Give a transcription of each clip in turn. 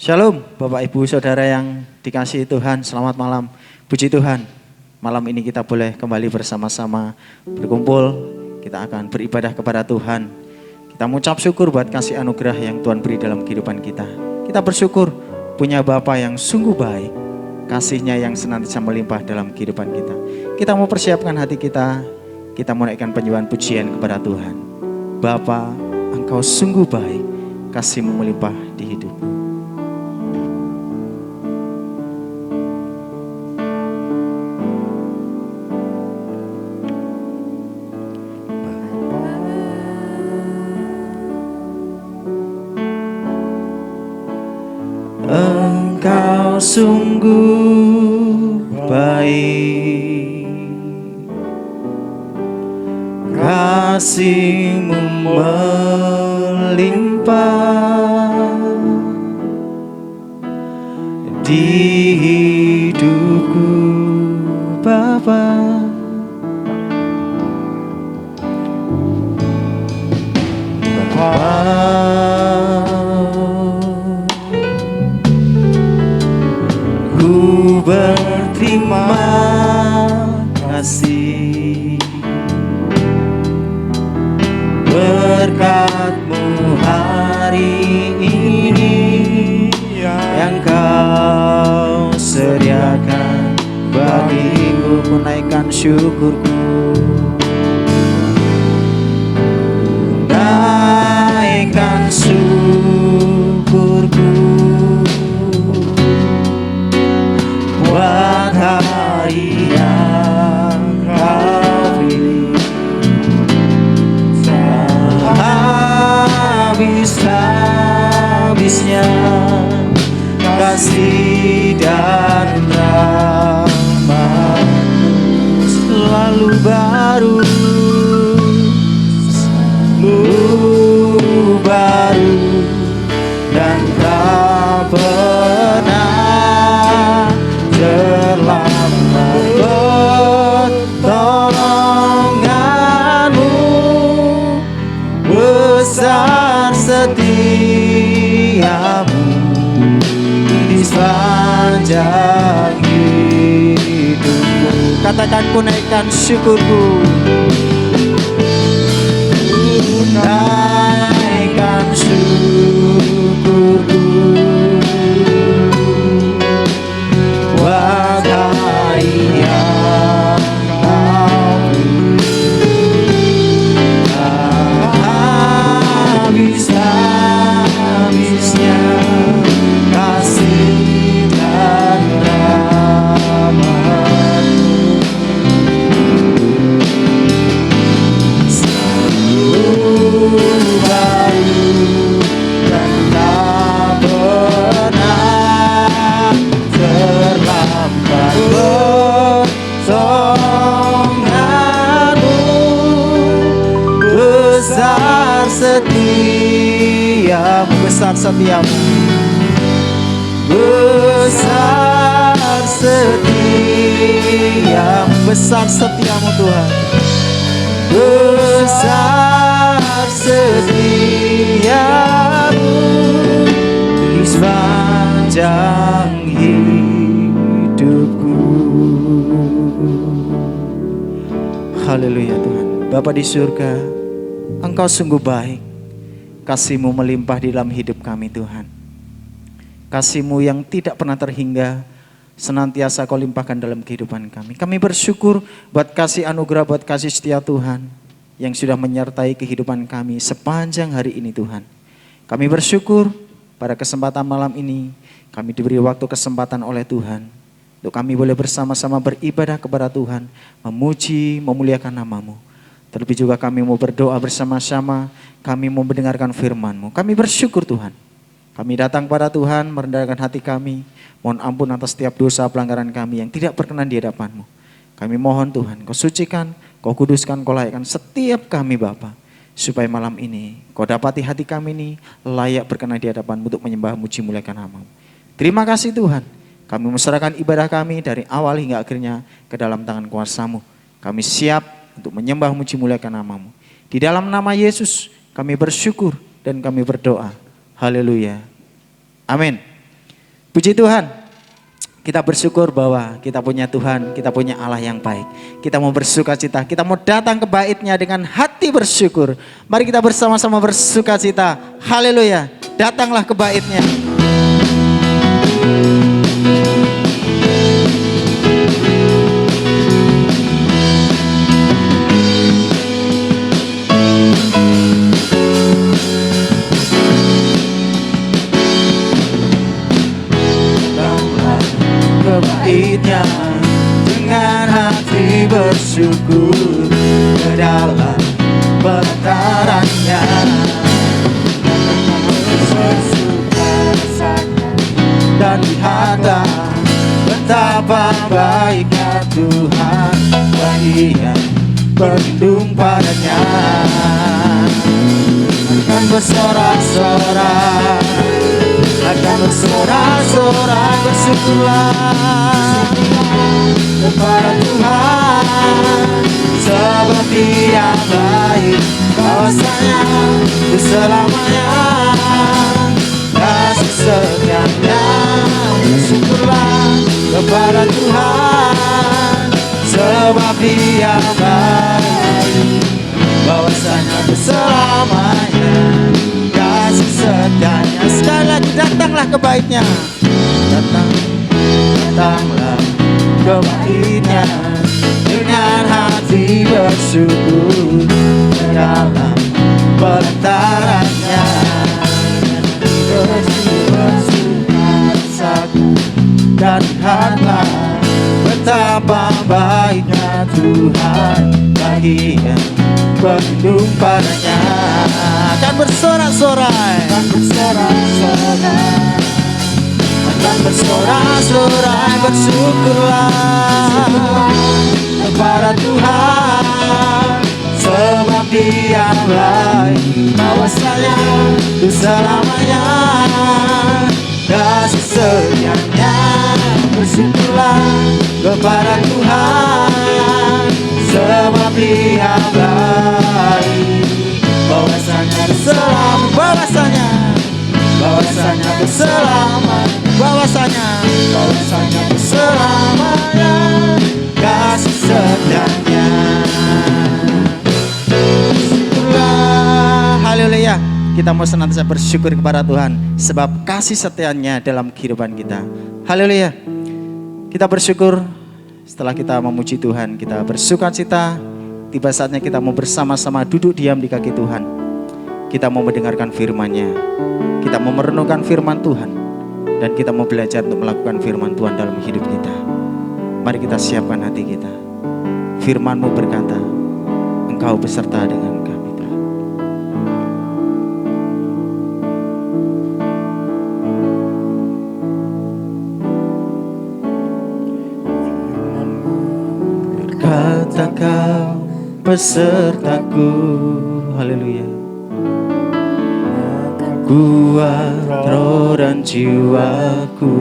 Shalom Bapak Ibu Saudara yang dikasihi Tuhan, selamat malam. Puji Tuhan, malam ini kita boleh kembali bersama-sama berkumpul. Kita akan beribadah kepada Tuhan. Kita mengucap syukur buat kasih anugerah yang Tuhan beri dalam kehidupan kita. Kita bersyukur punya Bapa yang sungguh baik, kasih-Nya yang senantiasa melimpah dalam kehidupan kita. Kita mau persiapkan hati kita mau naikkan penyembahan pujian kepada Tuhan. Bapa, Engkau sungguh baik, kasih-Mu melimpah di hidupku. Engkau sungguh baik, kasih-Mu melimpah di hidupku, Bapa. Ku berterima kasih berkat-Mu hari ini yang Kau sediakan bagiku. Ku naikkan syukurku, naikkan syukurku buat hari yang Kau pilih. Habis-habisnya kasih dan rahmat-Mu selalu baru, dan tak pernah terlambat. Pertolongan-Mu besar, setia-Mu di sepanjang hidupku. Katakan, ku naikkan syukurku, naikkan syukurku buat hari yang Kau pilih. Habis-habisnya kasih dan rahmat-Mu selalu baru, dan tak pernah terlambat. Pertolongan-Mu besar, setia-Mu, besar setia-Mu, besar setia-Mu, besar setia-Mu Tuhan, besar setia-Mu di sepanjang hidupku. Haleluya Tuhan. Bapa di surga, Engkau sungguh baik, kasih-Mu melimpah di dalam hidup kami Tuhan. Kasih-Mu yang tidak pernah terhingga senantiasa Kau limpahkan dalam kehidupan kami. Kami bersyukur buat kasih anugerah, buat kasih setia Tuhan yang sudah menyertai kehidupan kami sepanjang hari ini Tuhan. Kami bersyukur pada kesempatan malam ini kami diberi waktu kesempatan oleh Tuhan untuk kami boleh bersama-sama beribadah kepada Tuhan, memuji, memuliakan nama-Mu. Terlebih juga kami mau berdoa bersama-sama, kami mau mendengarkan firman-Mu. Kami bersyukur Tuhan. Kami datang pada Tuhan, merendahkan hati kami. Mohon ampun atas setiap dosa pelanggaran kami yang tidak berkenan di hadapan-Mu. Kami mohon Tuhan, Kau sucikan, Kau kuduskan, Kau layakkan setiap kami Bapa. Supaya malam ini Kau dapati hati kami ini layak berkenan di hadapan-Mu untuk menyembah, muji, muliakan nama-Mu. Terima kasih Tuhan. Kami menyerahkan ibadah kami dari awal hingga akhirnya ke dalam tangan kuasa-Mu. Kami siap untuk menyembah, muji, muliakan nama-Mu. Di dalam nama Yesus kami bersyukur dan kami berdoa. Haleluya. Amin. Puji Tuhan, kita bersyukur bahwa kita punya Tuhan, kita punya Allah yang baik. Kita mau bersuka cita, kita mau datang ke bait-Nya dengan hati bersyukur. Mari kita bersama-sama bersuka cita. Haleluya, datanglah ke bait-Nya. Bait-Nya dengan hati bersyukur ke dalam pelataran-Nya. Dan lihatlah betapa baiknya Tuhan bagi yang berlindung padanya. Akan bersorak-sorak, akan bersorak-sorak, bersyukurlah kepada Tuhan, sebab Dia baik, bahwasanya itu selamanya kasih setia-Nya. Bersyukurlah kepada Tuhan, sebab Dia baik, bahwasanya itu selamanya kasih setia-Nya. Sekali lagi, datanglah ke bait-Nya. Datanglah ke bait-Nya dengan hati bersyukur ke dalam pelataran-Nya. Dan lihatlah betapa baiknya Tuhan bagi yang berlindung padanya. Akan bersorak-sorai, akan bersorak-sorai, akan bersorak-sorai, bersyukurlah kepada Tuhan, sebab Dia baik, bahwasanya itu selamanya kasih setia-Nya. Bersyukurlah kepada Tuhan, sebab Dia baik, bahwasanya berselamanya, bahwasanya berselamanya, bahwasanya berselamanya kasih setia-Nya. Bersyukurlah, haleluya. Kita mau senantiasa bersyukur kepada Tuhan sebab kasih setia-Nya dalam kehidupan kita. Haleluya. Kita bersyukur setelah kita memuji Tuhan, kita bersuka cita. Tiba saatnya kita mau bersama-sama duduk diam di kaki Tuhan. Kita mau mendengarkan firman-Nya, kita mau merenungkan firman Tuhan, dan kita mau belajar untuk melakukan firman Tuhan dalam hidup kita. Mari kita siapkan hati kita. Firman-Mu berkata, Engkau beserta dengan kami. Kata Kau besertaku, haleluya. Kuat roh dan jiwaku,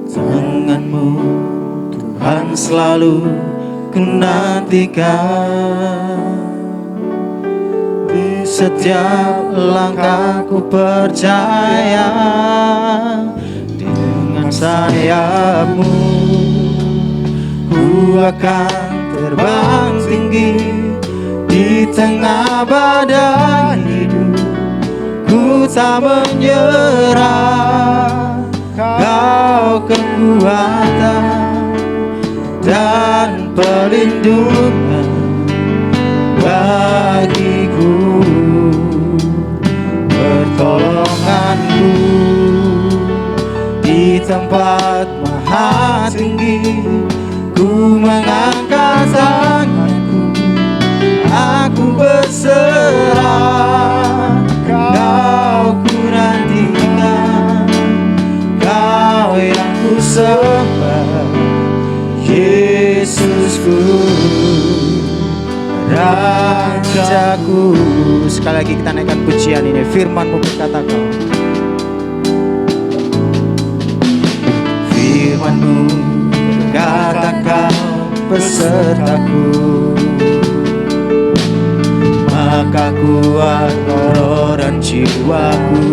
tangan-Mu Tuhan selalu ku nantikan. Di setiap langkahku percaya, dengan sayap-Mu ku akan terbang tinggi. Di tengah badai hidup ku tak menyerah. Kau kekuatan dan perlindungan bagiku, pertolonganku di tempat maha tinggi. Ku mengangkat tanganku, aku berserah. Kau ku nantikan, Kau yang ku sembah, Yesusku, Rajaku. Sekali lagi kita naikkan pujian ini. Firman-Mu berkata, Kau firman-Mu berkata, Kau besertaku, Maka kuat roh dan jiwaku,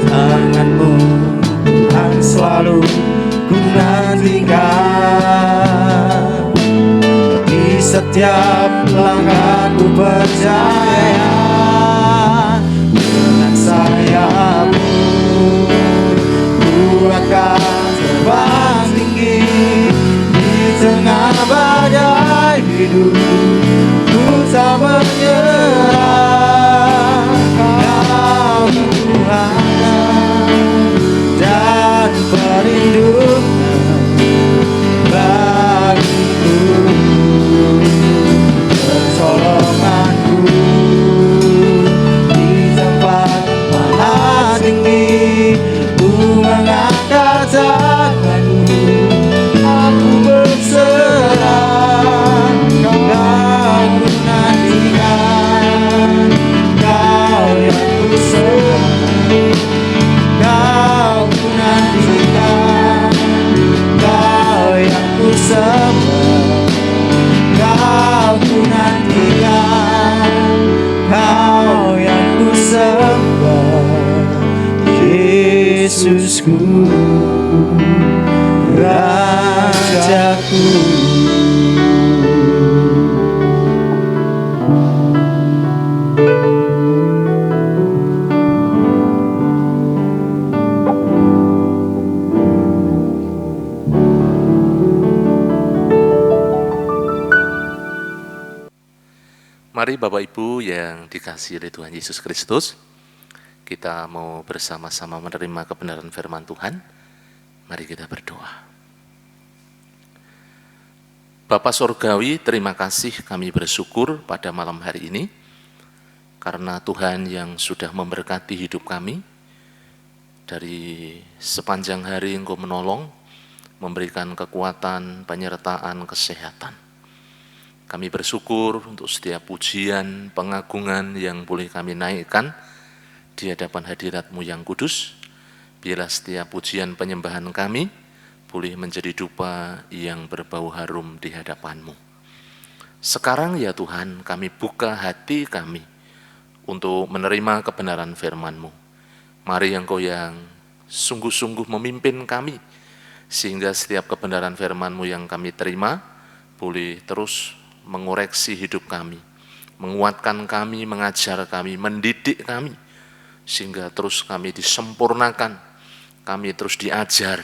tangan-Mu Tuhan selalu ku nantikan. Di setiap langkahku percaya, dengan sayap-Mu ku akan terbang tinggi. Di tengah badai hidup ku tak menyerah. Kau Tuhan dan perlindungan bagiku, pertolonganku di tempat mana tinggi. Ku mengangkat tanganku, aku berserah. Kau ku nantikan, Kau yang ku sembah. Kau ku nantikan, Kau yang ku sembah. Kau ku nantikan, Kau yang ku sembah. Yesusku, Rajaku. Mari Bapak Ibu yang dikasihi oleh Tuhan Yesus Kristus, kita mau bersama-sama menerima kebenaran firman Tuhan. Mari kita berdoa. Bapa Surgawi, terima kasih, kami bersyukur pada malam hari ini, karena Tuhan yang sudah memberkati hidup kami. Dari sepanjang hari Engkau menolong, memberikan kekuatan, penyertaan, kesehatan. Kami bersyukur untuk setiap pujian, pengagungan yang boleh kami naikkan di hadapan hadirat-Mu yang kudus. Biarlah setiap pujian penyembahan kami boleh menjadi dupa yang berbau harum di hadapan-Mu. Sekarang ya Tuhan, kami buka hati kami untuk menerima kebenaran firman-Mu. Mari Engkau yang sungguh-sungguh memimpin kami, sehingga setiap kebenaran firman-Mu yang kami terima boleh terus mengoreksi hidup kami, menguatkan kami, mengajar kami, mendidik kami, sehingga terus kami disempurnakan, kami terus diajar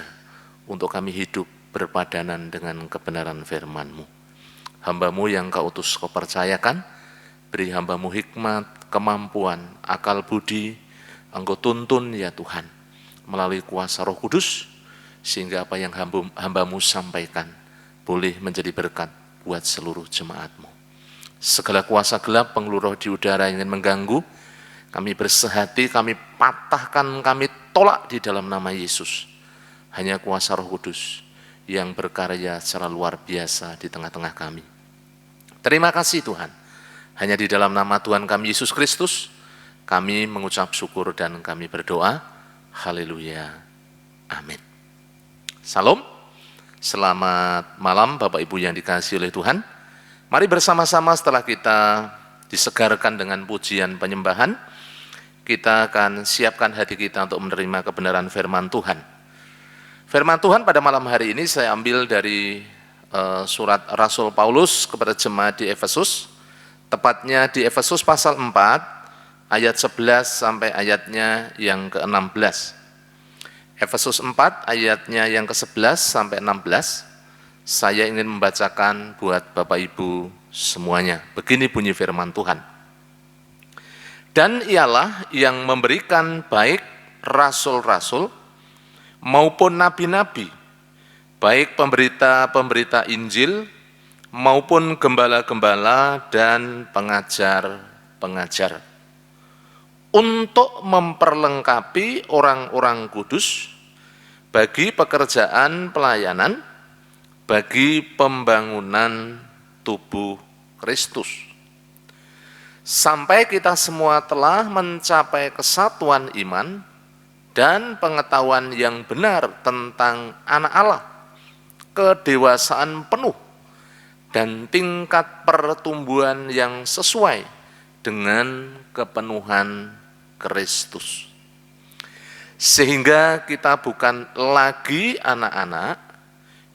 untuk kami hidup berpadanan dengan kebenaran firman-Mu. Hamba-Mu yang Kau utus, Kau percayakan, beri hamba-Mu hikmat, kemampuan, akal budi, Engkau tuntun ya Tuhan, melalui kuasa Roh Kudus, sehingga apa yang hamba-Mu sampaikan boleh menjadi berkat buat seluruh jemaat-Mu. Segala kuasa gelap, pengeluh roh di udara yang ingin mengganggu, kami bersehati, kami patahkan, kami tolak di dalam nama Yesus. Hanya kuasa Roh Kudus yang berkarya secara luar biasa di tengah-tengah kami. Terima kasih Tuhan. Hanya di dalam nama Tuhan kami Yesus Kristus, kami mengucap syukur dan kami berdoa. Haleluya. Amin. Salam. Selamat malam Bapak Ibu yang dikasihi oleh Tuhan. Mari bersama-sama setelah kita disegarkan dengan pujian penyembahan, kita akan siapkan hati kita untuk menerima kebenaran firman Tuhan. Firman Tuhan pada malam hari ini saya ambil dari surat Rasul Paulus kepada jemaat di Efesus, tepatnya di Efesus pasal 4 ayat 11 sampai ayatnya yang ke-16. Efesus 4 ayatnya yang ke-11 sampai 16, saya ingin membacakan buat Bapak Ibu semuanya. Begini bunyi firman Tuhan. Dan ialah yang memberikan baik rasul-rasul maupun nabi-nabi, baik pemberita-pemberita Injil maupun gembala-gembala dan pengajar-pengajar, untuk memperlengkapi orang-orang kudus bagi pekerjaan pelayanan, bagi pembangunan tubuh Kristus, sampai kita semua telah mencapai kesatuan iman dan pengetahuan yang benar tentang Anak Allah, kedewasaan penuh, dan tingkat pertumbuhan yang sesuai dengan kepenuhan Kristus. Sehingga kita bukan lagi anak-anak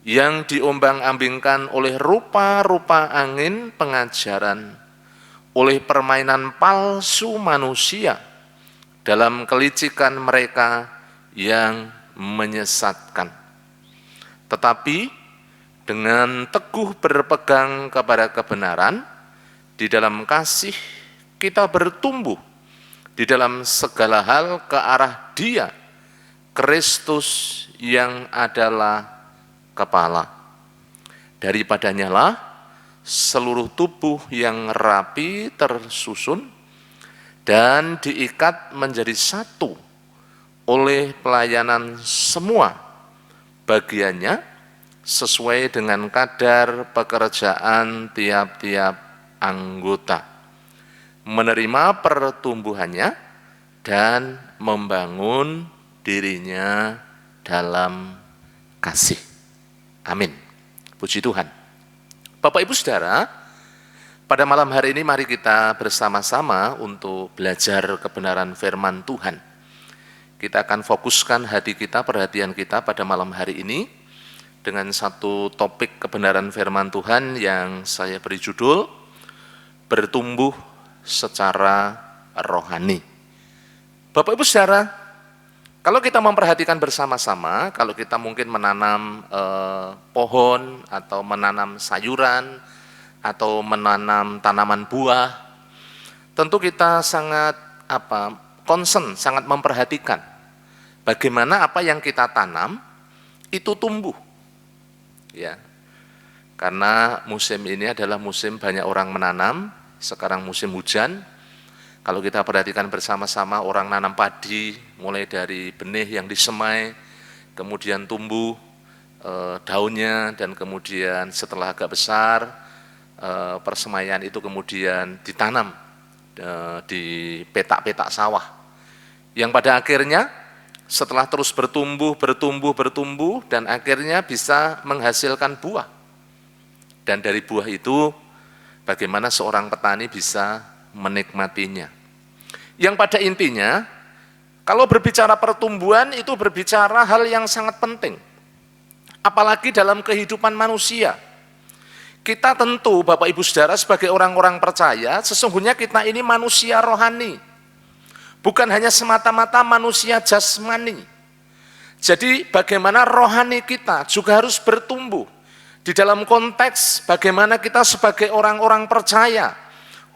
yang diombang-ambingkan oleh rupa-rupa angin pengajaran, oleh permainan palsu manusia dalam kelicikan mereka yang menyesatkan. Tetapi dengan teguh berpegang kepada kebenaran, di dalam kasih kita bertumbuh di dalam segala hal ke arah Dia, Kristus yang adalah kepala. Daripadanya lah seluruh tubuh yang rapi tersusun dan diikat menjadi satu oleh pelayanan semua bagiannya sesuai dengan kadar pekerjaan tiap-tiap anggota, menerima pertumbuhannya dan membangun dirinya dalam kasih. Amin. Puji Tuhan. Bapak Ibu Saudara, pada malam hari ini mari kita bersama-sama untuk belajar kebenaran firman Tuhan. Kita akan fokuskan hati kita, perhatian kita pada malam hari ini dengan satu topik kebenaran firman Tuhan yang saya beri judul bertumbuh secara rohani. Bapak Ibu Saudara, kalau kita memperhatikan bersama-sama, kalau kita mungkin menanam pohon atau menanam sayuran atau menanam tanaman buah, tentu kita sangat concern, sangat memperhatikan bagaimana apa yang kita tanam itu tumbuh. Ya. Karena musim ini adalah musim banyak orang menanam, sekarang musim hujan. Kalau kita perhatikan bersama-sama, orang nanam padi mulai dari benih yang disemai, kemudian tumbuh daunnya, dan kemudian setelah agak besar persemaian itu kemudian ditanam di petak-petak sawah, yang pada akhirnya setelah terus bertumbuh dan akhirnya bisa menghasilkan buah. Dan dari buah itu bagaimana seorang petani bisa menikmatinya. Yang pada intinya, kalau berbicara pertumbuhan itu berbicara hal yang sangat penting. Apalagi dalam kehidupan manusia. Kita tentu Bapak Ibu Saudara sebagai orang-orang percaya, sesungguhnya kita ini manusia rohani. Bukan hanya semata-mata manusia jasmani. Jadi bagaimana rohani kita juga harus bertumbuh. Di dalam konteks bagaimana kita sebagai orang-orang percaya,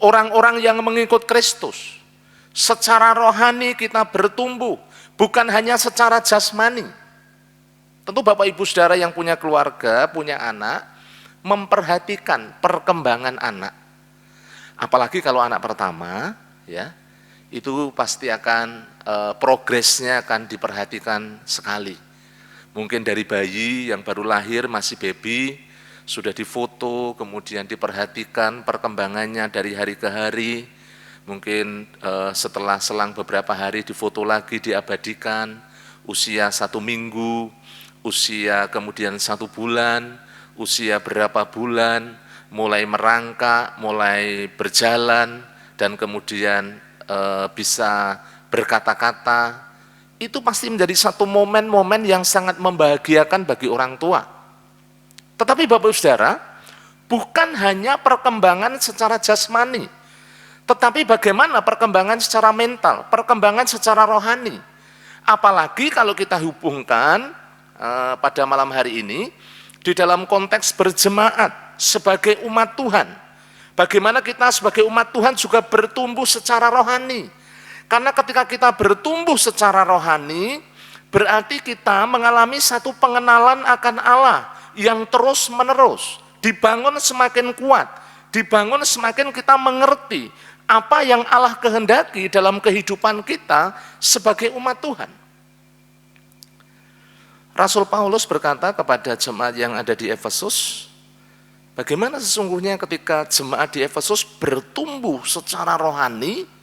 orang-orang yang mengikut Kristus, secara rohani kita bertumbuh, bukan hanya secara jasmani. Tentu Bapak Ibu Saudara yang punya keluarga, punya anak, memperhatikan perkembangan anak. Apalagi kalau anak pertama, ya, itu pasti akan progresnya akan diperhatikan sekali. Mungkin dari bayi yang baru lahir, masih baby, sudah difoto, kemudian diperhatikan perkembangannya dari hari ke hari. Mungkin setelah selang beberapa hari difoto lagi, diabadikan, usia 1 minggu, usia kemudian 1 bulan, usia berapa bulan, mulai merangkak, mulai berjalan, dan kemudian bisa berkata-kata. Itu pasti menjadi satu momen-momen yang sangat membahagiakan bagi orang tua. Tetapi Bapak Ibu Saudara, bukan hanya perkembangan secara jasmani, tetapi bagaimana perkembangan secara mental, perkembangan secara rohani. Apalagi kalau kita hubungkan pada malam hari ini, di dalam konteks berjemaat sebagai umat Tuhan. Bagaimana kita sebagai umat Tuhan juga bertumbuh secara rohani. Karena ketika kita bertumbuh secara rohani, berarti kita mengalami satu pengenalan akan Allah yang terus menerus, dibangun semakin kuat, dibangun semakin kita mengerti apa yang Allah kehendaki dalam kehidupan kita sebagai umat Tuhan. Rasul Paulus berkata kepada jemaat yang ada di Efesus, bagaimana sesungguhnya ketika jemaat di Efesus bertumbuh secara rohani.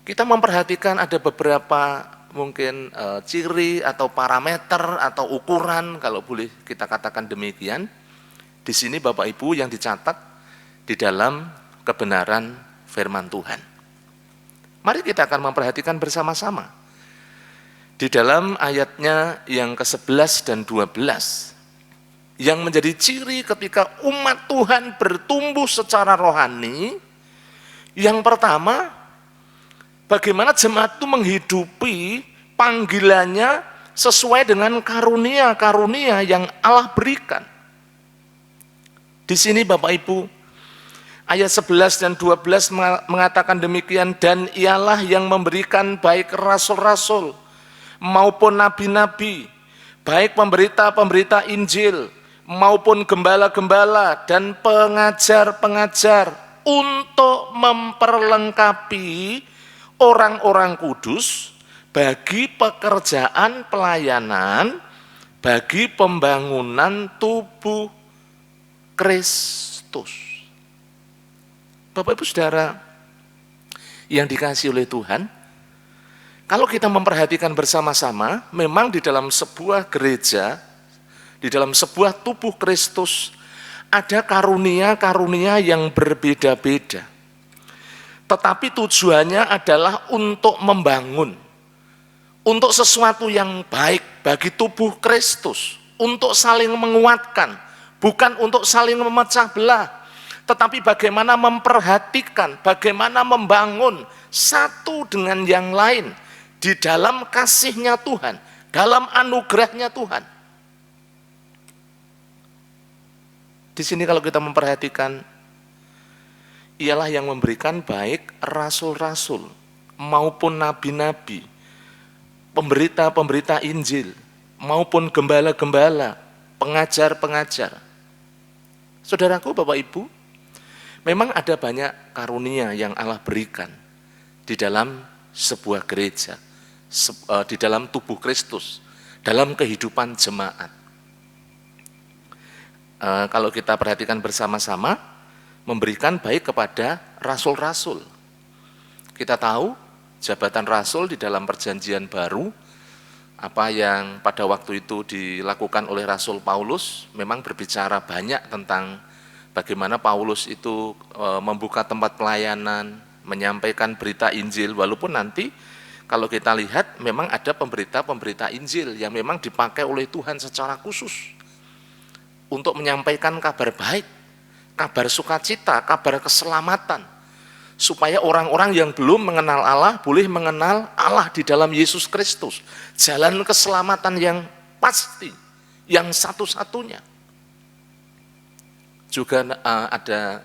Kita memperhatikan ada beberapa mungkin ciri atau parameter atau ukuran, kalau boleh kita katakan demikian, Di sini Bapak Ibu yang dicatat di dalam kebenaran firman Tuhan. Mari kita akan memperhatikan bersama-sama. Di dalam ayatnya yang ke-11 dan 12, yang menjadi ciri ketika umat Tuhan bertumbuh secara rohani, yang pertama, bagaimana jemaat itu menghidupi panggilannya sesuai dengan karunia-karunia yang Allah berikan. Di sini Bapak Ibu, ayat 11 dan 12 mengatakan demikian, dan ialah yang memberikan baik rasul-rasul maupun nabi-nabi, baik pemberita-pemberita Injil maupun gembala-gembala dan pengajar-pengajar, untuk memperlengkapi orang-orang kudus bagi pekerjaan pelayanan, bagi pembangunan tubuh Kristus. Bapak Ibu Saudara yang dikasihi oleh Tuhan, kalau kita memperhatikan bersama-sama, memang di dalam sebuah gereja, di dalam sebuah tubuh Kristus, ada karunia-karunia yang berbeda-beda. Tetapi tujuannya adalah untuk membangun, untuk sesuatu yang baik bagi tubuh Kristus, untuk saling menguatkan, bukan untuk saling memecah belah, tetapi bagaimana memperhatikan, bagaimana membangun satu dengan yang lain, di dalam kasih-Nya Tuhan, dalam anugerah-Nya Tuhan. Di sini kalau kita memperhatikan, ialah yang memberikan baik rasul-rasul maupun nabi-nabi, pemberita-pemberita Injil maupun gembala-gembala, pengajar-pengajar. Saudaraku, Bapak Ibu, memang ada banyak karunia yang Allah berikan di dalam sebuah gereja, di dalam tubuh Kristus, dalam kehidupan jemaat. Kalau kita perhatikan bersama-sama, memberikan baik kepada rasul-rasul. Kita tahu jabatan rasul di dalam perjanjian baru, apa yang pada waktu itu dilakukan oleh Rasul Paulus, memang berbicara banyak tentang bagaimana Paulus itu membuka tempat pelayanan, menyampaikan berita Injil, walaupun nanti kalau kita lihat memang ada pemberita-pemberita Injil yang memang dipakai oleh Tuhan secara khusus untuk menyampaikan kabar baik, kabar sukacita, kabar keselamatan, supaya orang-orang yang belum mengenal Allah boleh mengenal Allah di dalam Yesus Kristus, jalan keselamatan yang pasti, yang satu-satunya. Juga ada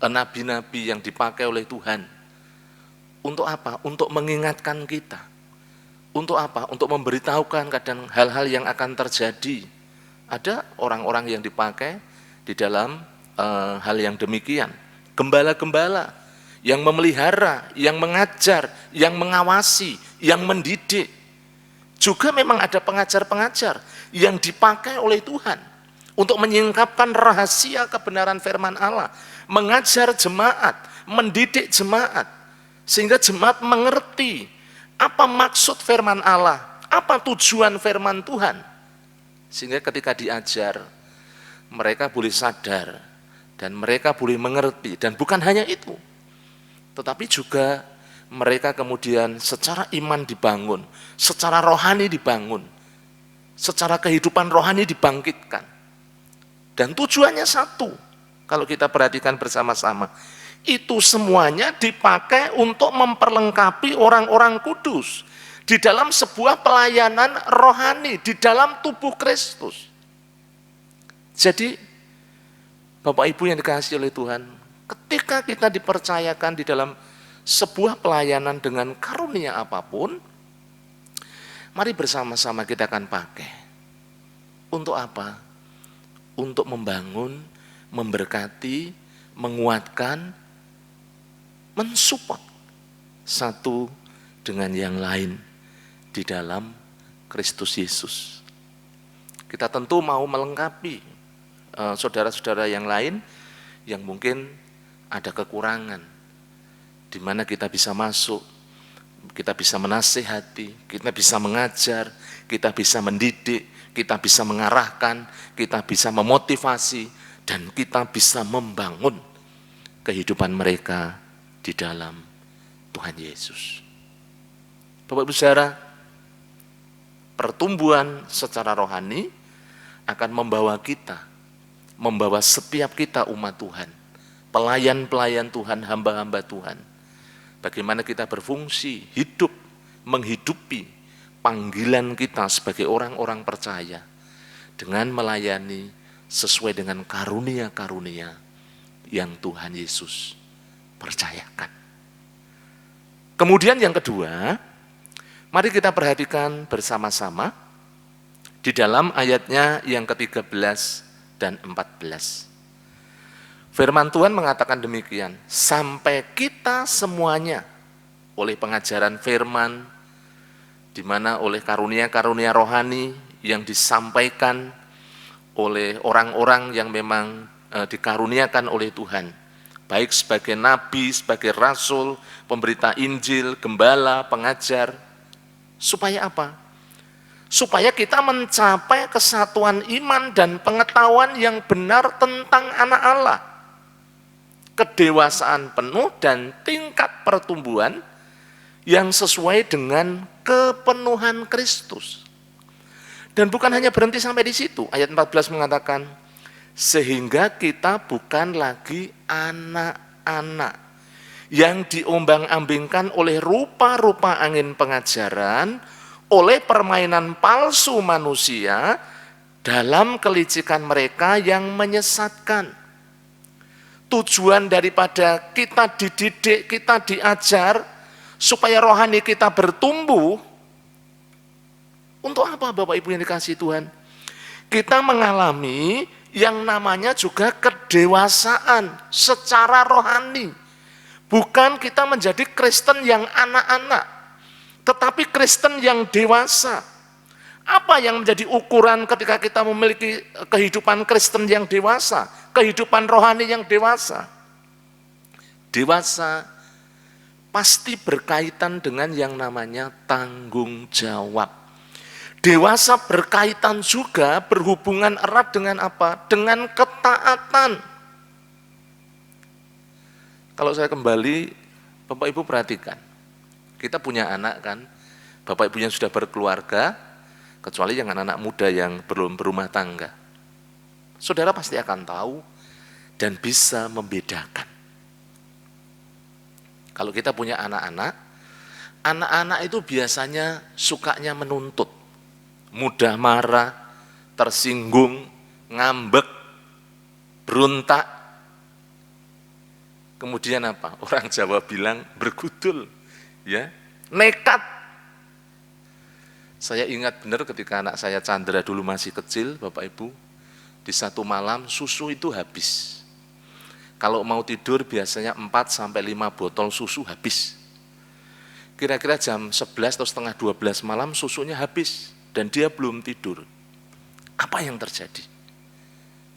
nabi-nabi yang dipakai oleh Tuhan. Untuk apa? Untuk mengingatkan kita. Untuk apa? Untuk memberitahukan kadang hal-hal yang akan terjadi. Ada orang-orang yang dipakai di dalam hal yang demikian. Gembala-gembala yang memelihara, yang mengajar, yang mengawasi, yang mendidik. Juga memang ada pengajar-pengajar yang dipakai oleh Tuhan untuk menyingkapkan rahasia kebenaran firman Allah, mengajar jemaat, mendidik jemaat, sehingga jemaat mengerti apa maksud firman Allah, apa tujuan firman Tuhan. Sehingga ketika diajar, mereka boleh sadar dan mereka boleh mengerti. Dan bukan hanya itu, tetapi juga mereka kemudian secara iman dibangun, secara rohani dibangun, secara kehidupan rohani dibangkitkan. Dan tujuannya satu, kalau kita perhatikan bersama-sama, itu semuanya dipakai untuk memperlengkapi orang-orang kudus di dalam sebuah pelayanan rohani, di dalam tubuh Kristus. Jadi, Bapak Ibu yang dikasihi oleh Tuhan, ketika kita dipercayakan di dalam sebuah pelayanan dengan karunia apapun, mari bersama-sama kita akan pakai. Untuk apa? Untuk membangun, memberkati, menguatkan, mensupport satu dengan yang lain di dalam Kristus Yesus. Kita tentu mau melengkapi saudara-saudara yang lain yang mungkin ada kekurangan, di mana kita bisa masuk, kita bisa menasihati, kita bisa mengajar, kita bisa mendidik, kita bisa mengarahkan, kita bisa memotivasi, dan kita bisa membangun kehidupan mereka di dalam Tuhan Yesus. Bapak Ibu Saudara, pertumbuhan secara rohani akan membawa setiap kita umat Tuhan, pelayan-pelayan Tuhan, hamba-hamba Tuhan, bagaimana kita berfungsi, hidup, menghidupi panggilan kita sebagai orang-orang percaya dengan melayani sesuai dengan karunia-karunia yang Tuhan Yesus percayakan. Kemudian yang kedua, mari kita perhatikan bersama-sama di dalam ayatnya yang ke-13 dan 14. Firman Tuhan mengatakan demikian, sampai kita semuanya oleh pengajaran firman, di mana oleh karunia-karunia rohani yang disampaikan oleh orang-orang yang memang dikaruniakan oleh Tuhan, baik sebagai nabi, sebagai rasul, pemberita Injil, gembala, pengajar, supaya apa? Supaya kita mencapai kesatuan iman dan pengetahuan yang benar tentang anak Allah, kedewasaan penuh dan tingkat pertumbuhan yang sesuai dengan kepenuhan Kristus. Dan bukan hanya berhenti sampai di situ. Ayat 14 mengatakan, sehingga kita bukan lagi anak-anak yang diombang-ambingkan oleh rupa-rupa angin pengajaran, oleh permainan palsu manusia, dalam kelicikan mereka yang menyesatkan. Tujuan daripada kita dididik, kita diajar, supaya rohani kita bertumbuh, untuk apa Bapak Ibu yang dikasihi Tuhan? Kita mengalami yang namanya juga kedewasaan secara rohani. Bukan kita menjadi Kristen yang anak-anak, tetapi Kristen yang dewasa. Apa yang menjadi ukuran ketika kita memiliki kehidupan Kristen yang dewasa, kehidupan rohani yang dewasa? Dewasa pasti berkaitan dengan yang namanya tanggung jawab. Dewasa berkaitan juga, berhubungan erat dengan apa? Dengan ketaatan. Kalau saya kembali, Bapak Ibu perhatikan, kita punya anak kan, Bapak Ibu yang sudah berkeluarga, kecuali yang anak-anak muda yang belum berumah tangga. Saudara pasti akan tahu dan bisa membedakan. Kalau kita punya anak-anak, anak-anak itu biasanya sukanya menuntut, mudah marah, tersinggung, ngambek, berontak. Kemudian apa? Orang Jawa bilang bergudul, ya, nekat. Saya ingat benar ketika anak saya Chandra dulu masih kecil, Bapak Ibu, di satu malam susu itu habis. Kalau mau tidur biasanya 4-5 botol susu habis. Kira-kira jam 11 atau setengah 12 malam susunya habis dan dia belum tidur. Apa yang terjadi?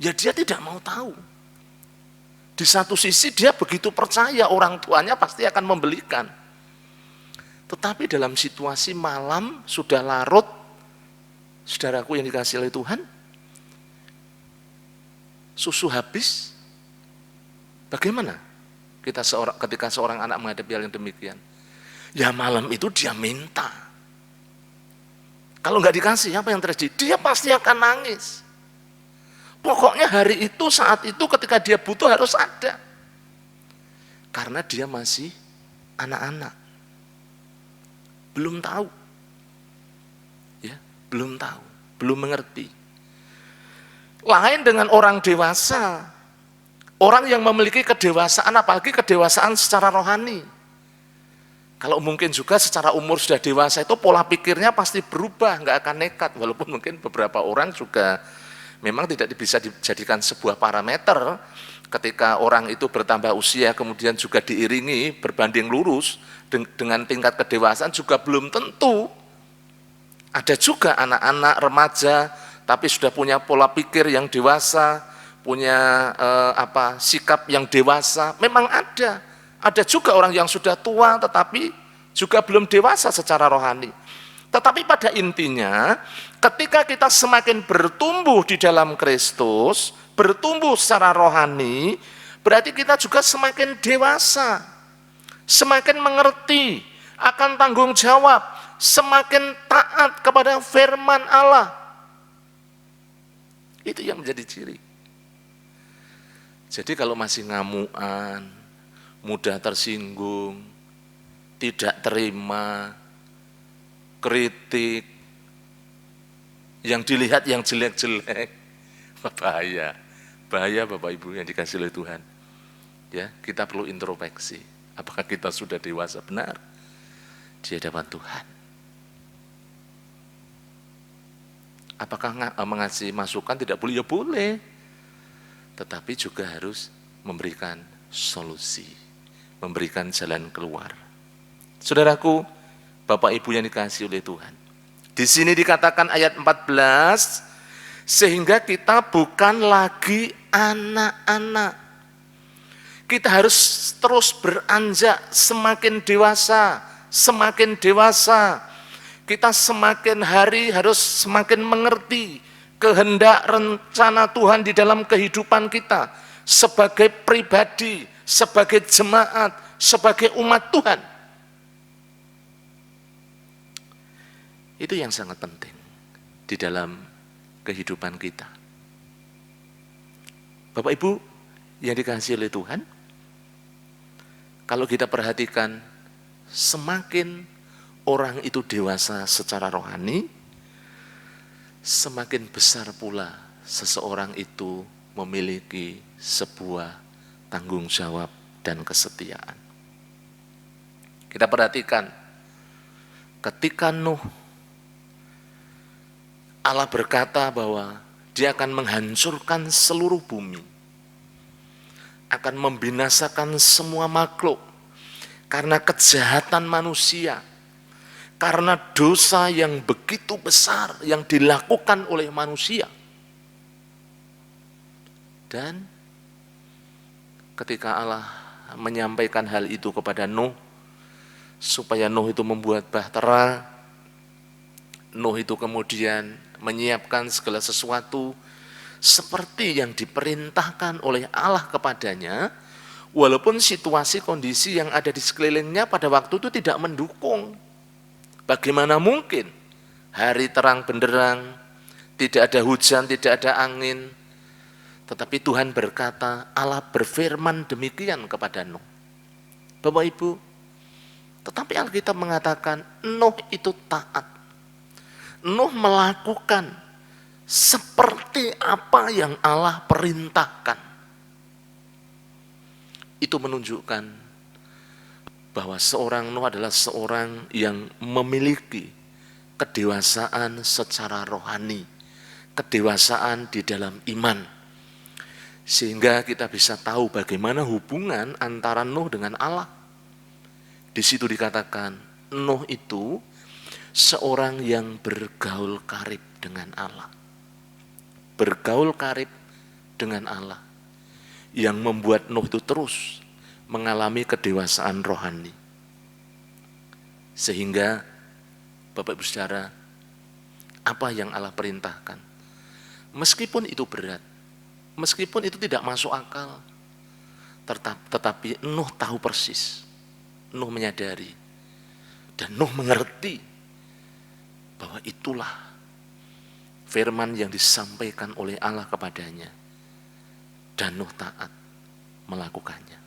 Ya dia tidak mau tahu. Di satu sisi dia begitu percaya orang tuanya pasti akan membelikan. Tetapi dalam situasi malam sudah larut, saudaraku yang dikasihi oleh Tuhan, susu habis. Bagaimana ketika seorang anak menghadapi hal yang demikian? Ya malam itu dia minta. Kalau nggak dikasih, apa yang terjadi? Dia pasti akan nangis. Pokoknya hari itu, saat itu, ketika dia butuh harus ada. Karena dia masih anak-anak. Belum tahu. Ya, belum tahu, belum mengerti. Lain dengan orang dewasa. Orang yang memiliki kedewasaan, apalagi kedewasaan secara rohani. Kalau mungkin juga secara umur sudah dewasa itu pola pikirnya pasti berubah, nggak akan nekat. Walaupun mungkin beberapa orang juga memang tidak bisa dijadikan sebuah parameter ketika orang itu bertambah usia kemudian juga diiringi berbanding lurus dengan tingkat kedewasaan juga belum tentu. Ada juga anak-anak remaja tapi sudah punya pola pikir yang dewasa, punya sikap yang dewasa, memang ada. Ada juga orang yang sudah tua tetapi juga belum dewasa secara rohani. Tetapi pada intinya, ketika kita semakin bertumbuh di dalam Kristus, bertumbuh secara rohani, berarti kita juga semakin dewasa, semakin mengerti akan tanggung jawab, semakin taat kepada firman Allah. Itu yang menjadi ciri. Jadi kalau masih ngamuan, mudah tersinggung, tidak terima kritik, yang dilihat yang jelek-jelek, bahaya. Bahaya Bapak Ibu yang dikasih oleh Tuhan. Ya, kita perlu introspeksi. Apakah kita sudah dewasa benar di hadapan Tuhan? Apakah mengasih masukan tidak boleh? Ya boleh. Tetapi juga harus memberikan solusi, memberikan jalan keluar. Saudaraku, Bapak Ibu yang dikasihi oleh Tuhan. Di sini dikatakan ayat 14, sehingga kita bukan lagi anak-anak. Kita harus terus beranjak semakin dewasa, semakin dewasa. Kita semakin hari harus semakin mengerti kehendak rencana Tuhan di dalam kehidupan kita sebagai pribadi, sebagai jemaat, sebagai umat Tuhan. Itu yang sangat penting di dalam kehidupan kita. Bapak Ibu yang dikasihi oleh Tuhan, kalau kita perhatikan semakin orang itu dewasa secara rohani, semakin besar pula seseorang itu memiliki sebuah tanggung jawab dan kesetiaan. Kita perhatikan ketika Nuh, Allah berkata bahwa Dia akan menghancurkan seluruh bumi, akan membinasakan semua makhluk karena kejahatan manusia, karena dosa yang begitu besar yang dilakukan oleh manusia. Dan ketika Allah menyampaikan hal itu kepada Nuh, supaya Nuh itu membuat bahtera, Nuh itu kemudian menyiapkan segala sesuatu seperti yang diperintahkan oleh Allah kepadanya, walaupun situasi kondisi yang ada di sekelilingnya pada waktu itu tidak mendukung. Bagaimana mungkin hari terang benderang, tidak ada hujan, tidak ada angin, tetapi Tuhan berkata, Allah berfirman demikian kepada Nuh. Bapak Ibu, tetapi Alkitab mengatakan Nuh itu taat. Nuh melakukan seperti apa yang Allah perintahkan. Itu menunjukkan bahwa seorang Nuh adalah seorang yang memiliki kedewasaan secara rohani, kedewasaan di dalam iman. Sehingga kita bisa tahu bagaimana hubungan antara Nuh dengan Allah. Di situ dikatakan Nuh itu seorang yang bergaul karib dengan Allah. Bergaul karib dengan Allah yang membuat Nuh itu terus mengalami kedewasaan rohani. Sehingga Bapak Ibu Saudara, apa yang Allah perintahkan, meskipun itu berat, meskipun itu tidak masuk akal, tetapi Nuh tahu persis, Nuh menyadari, dan Nuh mengerti bahwa itulah firman yang disampaikan oleh Allah kepadanya, dan Nuh taat melakukannya.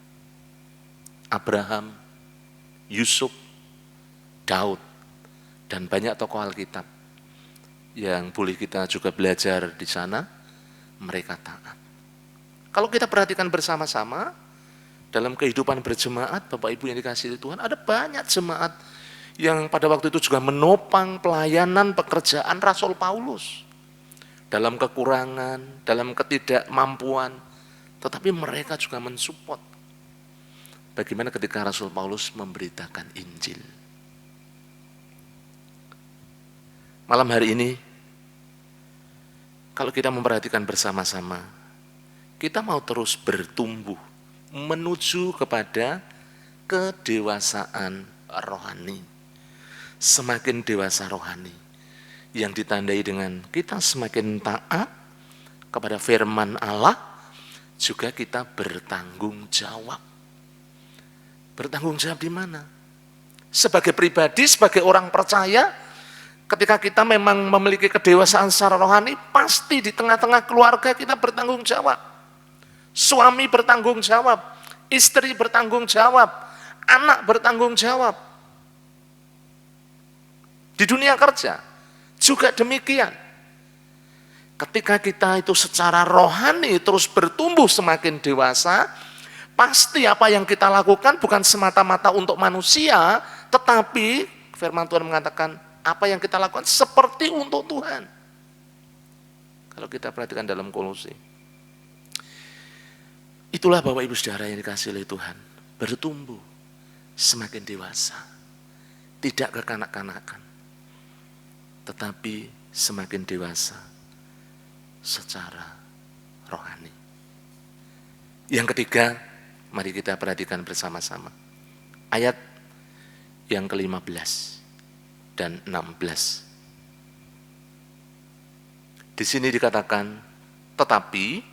Abraham, Yusuf, Daud, dan banyak tokoh Alkitab yang boleh kita juga belajar di sana, mereka taat. Kalau kita perhatikan bersama-sama dalam kehidupan berjemaat, Bapak Ibu yang dikasihi Tuhan, ada banyak jemaat yang pada waktu itu juga menopang pelayanan pekerjaan Rasul Paulus dalam kekurangan, dalam ketidakmampuan, tetapi mereka juga mensupport. Bagaimana ketika Rasul Paulus memberitakan Injil. Malam hari ini, kalau kita memperhatikan bersama-sama, kita mau terus bertumbuh menuju kepada kedewasaan rohani. semakin dewasa rohani, yang ditandai dengan kita semakin taat kepada firman Allah, juga kita bertanggung jawab. Bertanggung jawab di mana? Sebagai pribadi, sebagai orang percaya, ketika kita memang memiliki kedewasaan secara rohani, pasti di tengah-tengah keluarga kita bertanggung jawab. Suami bertanggung jawab, istri bertanggung jawab, anak bertanggung jawab. Di dunia kerja juga demikian. Ketika kita itu secara rohani terus bertumbuh semakin dewasa, pasti apa yang kita lakukan bukan semata-mata untuk manusia, tetapi firman Tuhan mengatakan apa yang kita lakukan seperti untuk Tuhan. Kalau kita perhatikan dalam Kolose, itulah Bapak Ibu Saudara yang dikasihi oleh Tuhan, bertumbuh semakin dewasa, tidak kekanak-kanakan, tetapi semakin dewasa secara rohani. Yang ketiga, mari kita perhatikan bersama-sama ayat yang ke-15 dan 16. Di sini dikatakan, tetapi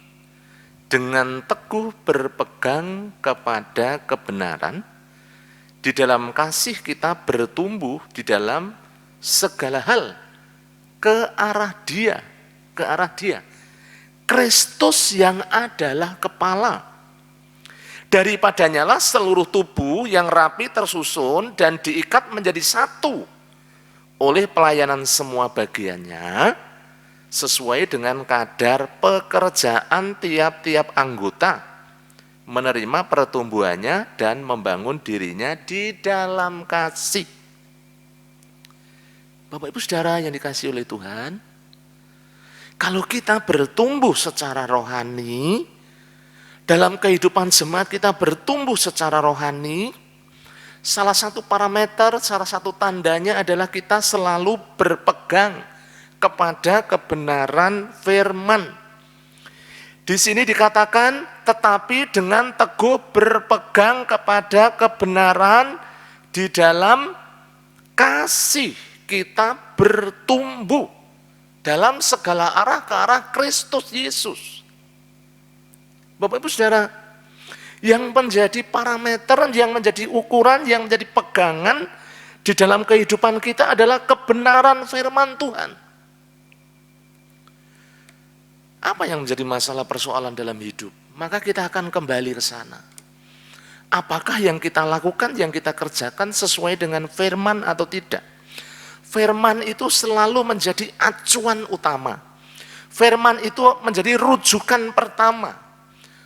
dengan teguh berpegang kepada kebenaran, di dalam kasih kita bertumbuh di dalam segala hal ke arah Dia, ke arah Dia. Kristus yang adalah kepala. Daripadanya lah seluruh tubuh yang rapi tersusun dan diikat menjadi satu oleh pelayanan semua bagiannya sesuai dengan kadar pekerjaan tiap-tiap anggota, menerima pertumbuhannya dan membangun dirinya di dalam kasih. Bapak Ibu Saudara yang dikasihi oleh Tuhan, kalau kita bertumbuh secara rohani, dalam kehidupan jemaat kita bertumbuh secara rohani, salah satu parameter, salah satu tandanya adalah kita selalu berpegang kepada kebenaran firman. Di sini dikatakan, tetapi dengan teguh berpegang kepada kebenaran di dalam kasih kita bertumbuh dalam segala arah ke arah Kristus Yesus. Bapak Ibu Saudara, yang menjadi parameter, yang menjadi ukuran, yang menjadi pegangan di dalam kehidupan kita adalah kebenaran firman Tuhan. Apa yang menjadi masalah persoalan dalam hidup? Maka kita akan kembali ke sana. Apakah yang kita lakukan, yang kita kerjakan sesuai dengan firman atau tidak? Firman itu selalu menjadi acuan utama. Firman itu menjadi rujukan pertama.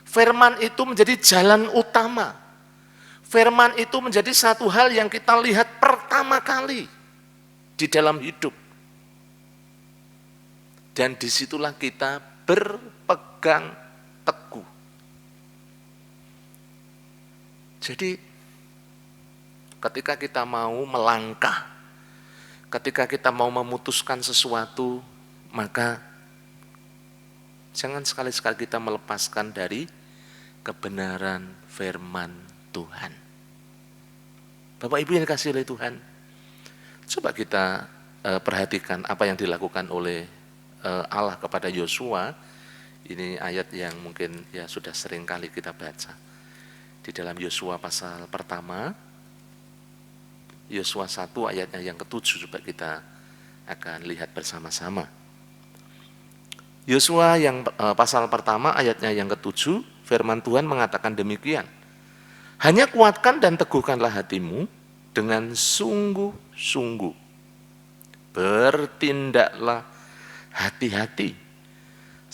Firman itu menjadi jalan utama. Firman itu menjadi satu hal yang kita lihat pertama kali di dalam hidup. Dan disitulah kita berpegang teguh. Jadi ketika kita mau melangkah, ketika kita mau memutuskan sesuatu, maka jangan sekali-sekali kita melepaskan dari kebenaran firman Tuhan. Bapak Ibu yang dikasihi oleh Tuhan, coba kita perhatikan apa yang dilakukan oleh Allah kepada Yosua. Ini ayat yang mungkin ya sudah sering kali kita baca. Di dalam Yosua pasal pertama, Yosua 1 ayatnya yang ke-7, coba kita akan lihat bersama-sama. Yosua yang pasal pertama ayatnya yang ke-7, firman Tuhan mengatakan demikian. Hanya kuatkan dan teguhkanlah hatimu dengan sungguh-sungguh. Bertindaklah hati-hati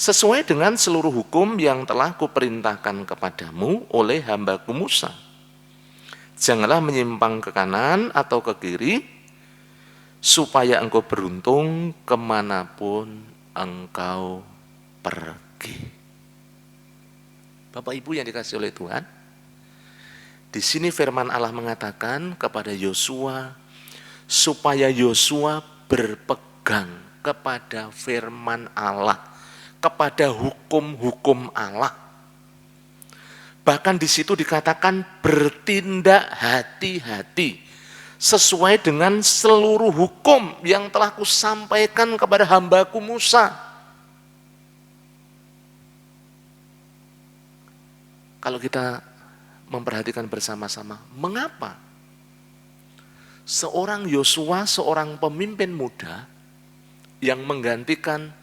sesuai dengan seluruh hukum yang telah kuperintahkan kepadamu oleh hambaku Musa. Janganlah menyimpang ke kanan atau ke kiri, supaya engkau beruntung kemanapun engkau pergi. Bapak Ibu yang dikasihi oleh Tuhan, di sini firman Allah mengatakan kepada Yosua, supaya Yosua berpegang kepada firman Allah, kepada hukum-hukum Allah. Bahkan di situ dikatakan bertindak hati-hati sesuai dengan seluruh hukum yang telah kusampaikan kepada hambaku Musa. Kalau kita memperhatikan bersama-sama, mengapa seorang Yosua, seorang pemimpin muda yang menggantikan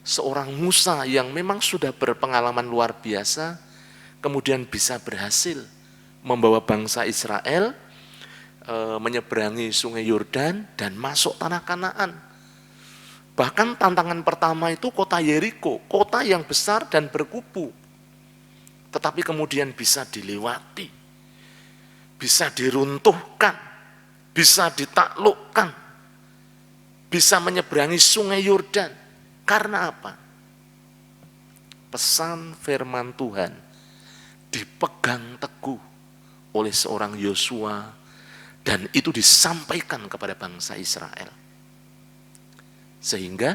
seorang Musa yang memang sudah berpengalaman luar biasa, kemudian bisa berhasil membawa bangsa Israel menyeberangi sungai Yordan dan masuk tanah Kanaan. Bahkan tantangan pertama itu kota Yeriko, kota yang besar dan berkubu. Tetapi kemudian bisa dilewati, bisa diruntuhkan, bisa ditaklukkan, bisa menyeberangi sungai Yordan. Karena apa? Pesan firman Tuhan dipegang teguh oleh seorang Yosua dan itu disampaikan kepada bangsa Israel. Sehingga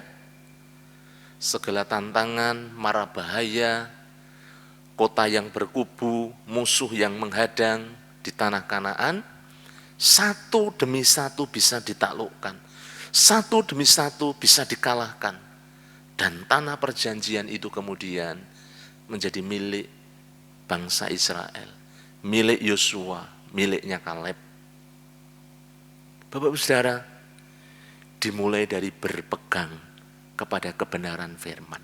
segala tantangan, mara bahaya, kota yang berkubu, musuh yang menghadang di tanah Kanaan, satu demi satu bisa ditaklukkan, satu demi satu bisa dikalahkan, dan tanah perjanjian itu kemudian menjadi milik bangsa Israel, milik Yosua, miliknya Kaleb. Bapak-Ibu Saudara, dimulai dari berpegang kepada kebenaran firman.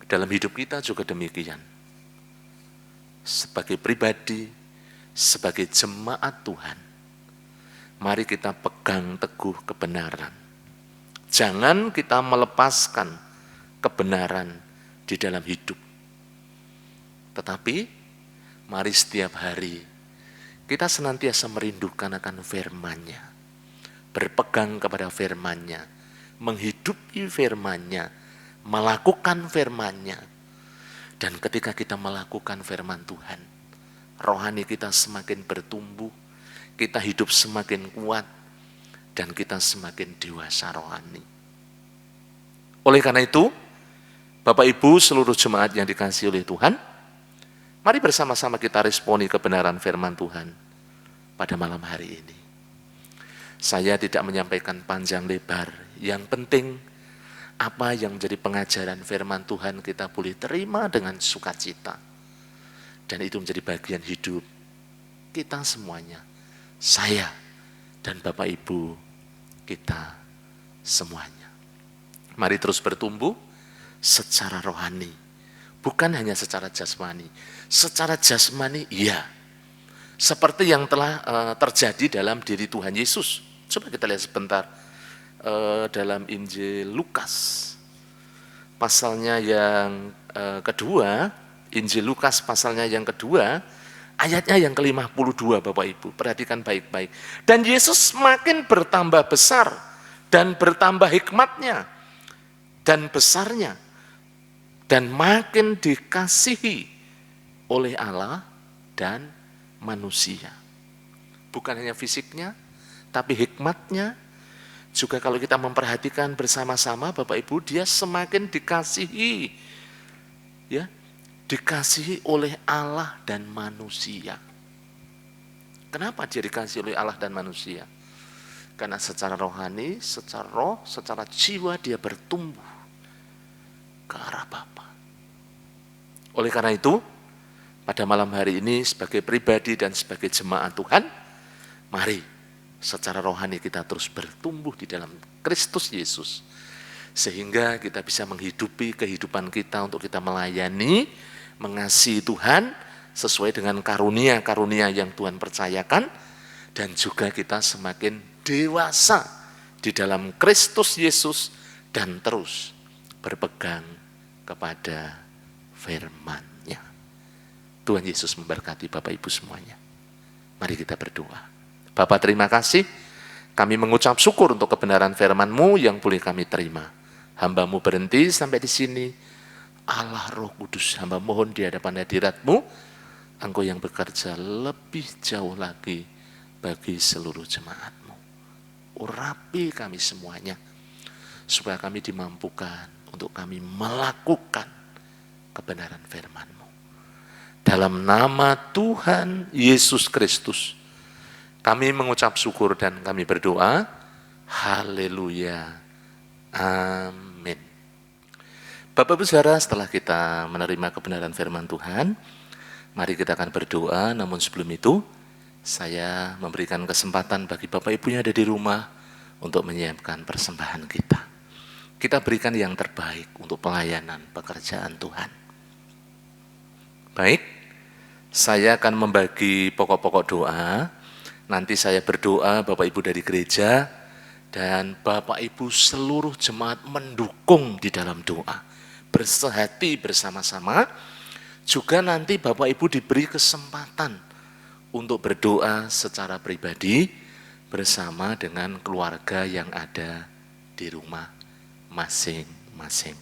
Dalam hidup kita juga demikian. Sebagai pribadi, sebagai jemaat Tuhan, mari kita pegang teguh kebenaran. Jangan kita melepaskan kebenaran di dalam hidup. Tetapi, mari setiap hari kita senantiasa merindukan akan firman-Nya, berpegang kepada firman-Nya, menghidupi firman-Nya, melakukan firman-Nya. Dan ketika kita melakukan firman Tuhan, rohani kita semakin bertumbuh, kita hidup semakin kuat, dan kita semakin dewasa rohani. Oleh karena itu, Bapak Ibu seluruh jemaat yang dikasihi oleh Tuhan, mari bersama-sama kita responi kebenaran firman Tuhan pada malam hari ini. Saya tidak menyampaikan panjang lebar, yang penting apa yang menjadi pengajaran firman Tuhan kita boleh terima dengan sukacita. Dan itu menjadi bagian hidup kita semuanya, saya dan Bapak Ibu kita semuanya. Mari terus bertumbuh secara rohani, bukan hanya secara jasmani. Secara jasmani, iya. Seperti yang telah terjadi dalam diri Tuhan Yesus. Coba kita lihat sebentar dalam Injil Lukas. Pasalnya yang kedua, Injil Lukas pasalnya yang kedua, ayatnya yang ke-52 Bapak Ibu. Perhatikan baik-baik. Dan Yesus makin bertambah besar dan bertambah hikmatnya dan besarnya. Dan makin dikasihi oleh Allah dan manusia. Bukan hanya fisiknya, tapi hikmatnya. Juga kalau kita memperhatikan bersama-sama Bapak Ibu, dia semakin dikasihi. Ya, dikasihi oleh Allah dan manusia. Kenapa dia dikasihi oleh Allah dan manusia? Karena secara rohani, secara roh, secara jiwa dia bertumbuh ke arah Bapa. Oleh karena itu, pada malam hari ini sebagai pribadi dan sebagai jemaat Tuhan, mari secara rohani kita terus bertumbuh di dalam Kristus Yesus. Sehingga kita bisa menghidupi kehidupan kita untuk kita melayani, mengasihi Tuhan sesuai dengan karunia-karunia yang Tuhan percayakan. Dan juga kita semakin dewasa di dalam Kristus Yesus dan terus berpegang kepada firman-Nya. Tuhan Yesus memberkati Bapak Ibu semuanya. Mari kita berdoa. Bapa, terima kasih. Kami mengucap syukur untuk kebenaran firman-Mu yang boleh kami terima. Hamba-Mu berhenti sampai di sini. Allah Roh Kudus, hamba mohon di hadapan hadirat-Mu, Engkau yang bekerja lebih jauh lagi bagi seluruh jemaat-Mu. Urapi kami semuanya, supaya kami dimampukan untuk kami melakukan kebenaran firman-Mu. Dalam nama Tuhan Yesus Kristus, Kami mengucap syukur dan kami berdoa. Haleluya. Amin. Bapak Ibu Saudara, setelah kita menerima kebenaran firman Tuhan, mari kita akan berdoa. Namun sebelum itu, saya memberikan kesempatan bagi Bapak Ibu yang ada di rumah untuk menyiapkan persembahan kita. Kita berikan yang terbaik untuk pelayanan pekerjaan Tuhan. Baik, saya akan membagi pokok-pokok doa. Nanti saya berdoa, Bapak Ibu dari gereja, dan Bapak Ibu seluruh jemaat mendukung di dalam doa. Bersehati bersama-sama, juga nanti Bapak Ibu diberi kesempatan untuk berdoa secara pribadi bersama dengan keluarga yang ada di rumah masing-masing.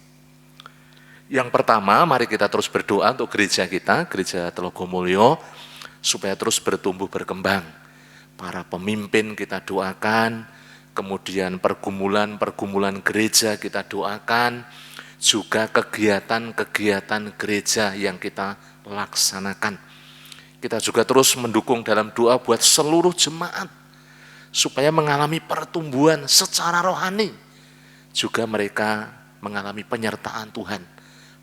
Yang pertama, mari kita terus berdoa untuk gereja kita, Gereja Telogomulyo, supaya terus bertumbuh berkembang. Para pemimpin kita doakan, kemudian pergumulan gereja kita doakan, juga kegiatan-kegiatan gereja yang kita laksanakan. Kita juga terus mendukung dalam doa buat seluruh jemaat, supaya mengalami pertumbuhan secara rohani. Juga mereka mengalami penyertaan Tuhan,